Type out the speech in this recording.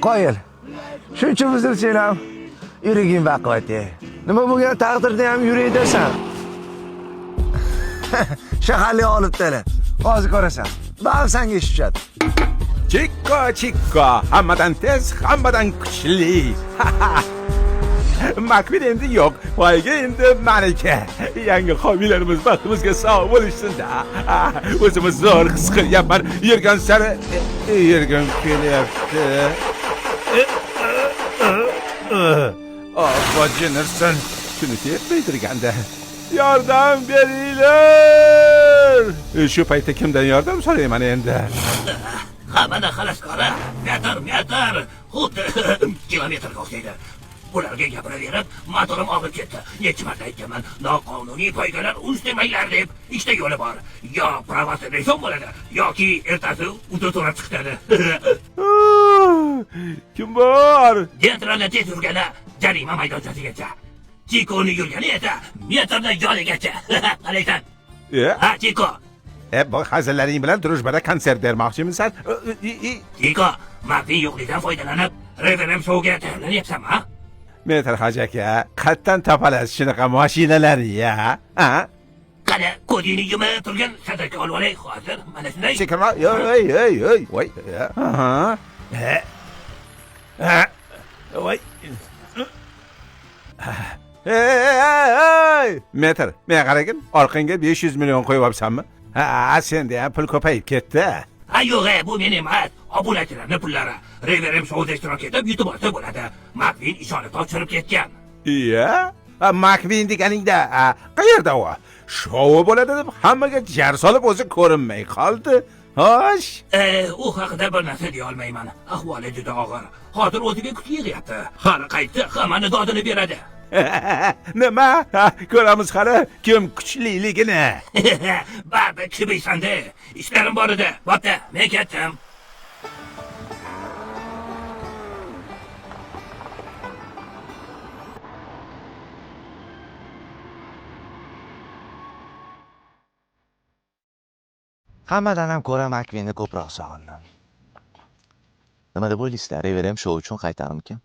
Qoyil. Shuncha buzilsang ham yuraging baquvvat-ey. Nima bo'lgan taqdirda ham yuraydasan. Shaharga olib tala. Hozir ko'rasan. Ba'zi senga ish tushadi. Chikko, hammadan tez, hammadan kuchli. Makbil endi yo'q, voyga endi malika. Yangi homiylarimiz baxtimizga sog' bo'lishsin-da. O'zimiz zo'r his qilyapman. Yurgan sari yurgan kelyapti. Bojinirsan, shuni tepmay turganda. Yordam beringlar. Shu paytda kimdan yordam so'rayman endi? Hammadan xalas qora. Metr. Xuddi kilometrga o'xshaydi. Ularga gapiraverib, motorim og'ib ketdi. Necha marta aytganman, noqonuniy poygalar unstemanglar deb. Ishda yo'li bor. Yo provokatsiya bo'ladi, yoki ertasi uto'to'rab chiqadi. Kim bor? Dentrani tez yurgani jarima maydonchasigacha. Chikoni yurgani esa metrdan yonigacha. Qalaysan? Ha, Chiko. Bu hazillaring bilan Drujbada konsert bermoqchimisan? Chiko, Martin yo'qligidan foydalanib, Reverend Showga tayyorlanyapsanmi? Metr hoj aka, qayerdan topasiz shunaqa mashinalarni ya? Ha? Qani, ko'zingni yumib turgan sadaka olib olay hozir. Mana shunday. Sekinroq. Voy. Voy. Metr, men qaragin, orqangga 500 million qo'yib olsanmi? Ha, senda ham pul ko'payib ketdi. Ha, yo'q, bu men emas. Obunachilarning pullari. Reverend Showda ishtirok etib yutib olsa bo'ladi. Makvin ishonib topshirib ketgan. Iya? Makvin deganingda, qayerda u? Shou bo'ladi deb hammaga jar solib o'zi ko'rinmay qoldi. Xo'sh. U haqida bir narsa deya olmayman. Ahvoli juda og'ir. Hozir o'ziga kuch yig'yapti. Hali qaytsa hammani dodini beradi. Nima? Ko'ramiz hali kim kuchliligini. Baribir kibiysanda. Ishlarim bor edi. Bo'pti, men ketdim. Hammadan ham ko'ra Makvinni ko'proq sog'indim. Nima deb o'ylaysizlar? Reverend Show uchun qaytarimikin?